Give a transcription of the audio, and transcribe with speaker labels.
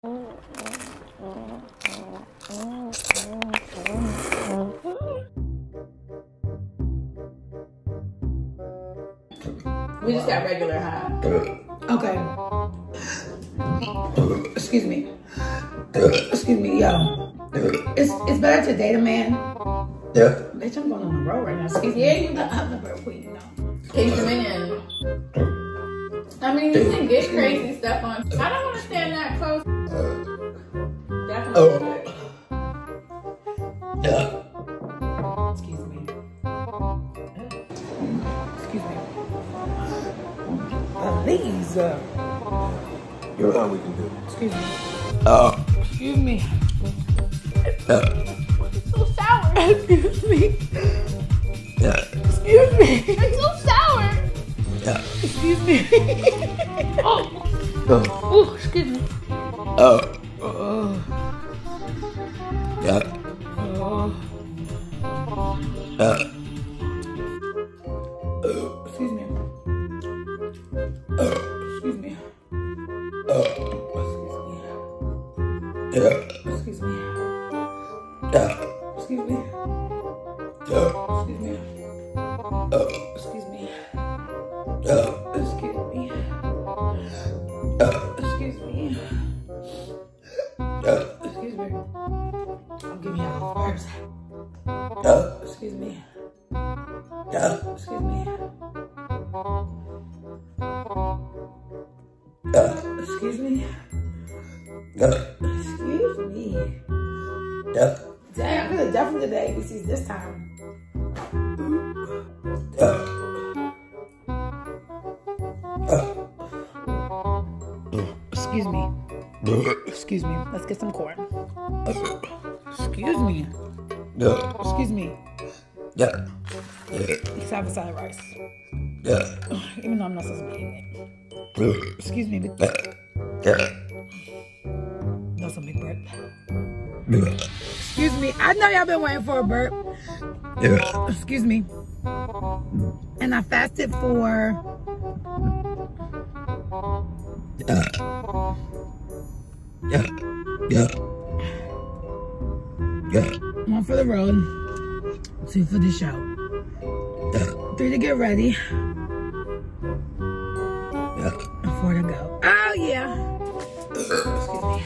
Speaker 1: We just got regular high.
Speaker 2: Okay. Excuse me. Excuse me, yo. It's better to date a man.
Speaker 3: Yeah.
Speaker 2: Bitch, I'm going on the road right now. Excuse me. Yeah, you got the bird queen, you know.
Speaker 1: He's the man. I mean, you can get crazy stuff on. I don't want to stand that close. Definitely.
Speaker 3: Yeah.
Speaker 2: Excuse me. Excuse me. Please.
Speaker 3: You're all we can do.
Speaker 2: Excuse me.
Speaker 3: Oh.
Speaker 2: Excuse me.
Speaker 1: It's so sour.
Speaker 2: Excuse me.
Speaker 3: Yeah.
Speaker 2: Excuse me.
Speaker 1: It's so sour.
Speaker 3: Yeah.
Speaker 2: Excuse me. Oh, excuse me.
Speaker 3: Oh.
Speaker 2: Oh.
Speaker 3: Yeah.
Speaker 2: Oh. Excuse me. Excuse me.
Speaker 3: Yeah.
Speaker 2: Excuse me.
Speaker 3: Yeah.
Speaker 2: Excuse me.
Speaker 3: Yeah.
Speaker 2: Excuse me. Excuse me.
Speaker 3: Yeah.
Speaker 2: Excuse me. Excuse me.
Speaker 3: Yeah.
Speaker 2: Excuse me. Don't give me all those verbs.
Speaker 3: Yeah.
Speaker 2: Excuse me.
Speaker 3: Yeah.
Speaker 2: Excuse me.
Speaker 3: Yeah.
Speaker 2: Excuse me.
Speaker 3: Yeah.
Speaker 2: Excuse me.
Speaker 3: Yeah.
Speaker 2: Dang, I could have definitely did the ABCs this time. Excuse me. Excuse me. Let's get some corn. Excuse me.
Speaker 3: Yeah.
Speaker 2: Excuse me.
Speaker 3: Yeah. Yeah.
Speaker 2: Let's have a side of rice.
Speaker 3: Yeah.
Speaker 2: Even though I'm not supposed to be eating
Speaker 3: Yeah.
Speaker 2: it. Excuse me.
Speaker 3: Yeah.
Speaker 2: That's a big burp.
Speaker 3: Yeah.
Speaker 2: Excuse me. I know y'all been waiting for a burp.
Speaker 3: Yeah.
Speaker 2: Excuse me. And I fasted for...
Speaker 3: Yeah. Yeah. Yeah. Yeah.
Speaker 2: 1 for the road, 2 for the show.
Speaker 3: Yeah.
Speaker 2: 3 to get ready,
Speaker 3: Yeah.
Speaker 2: and 4 to go. Oh yeah. Excuse me.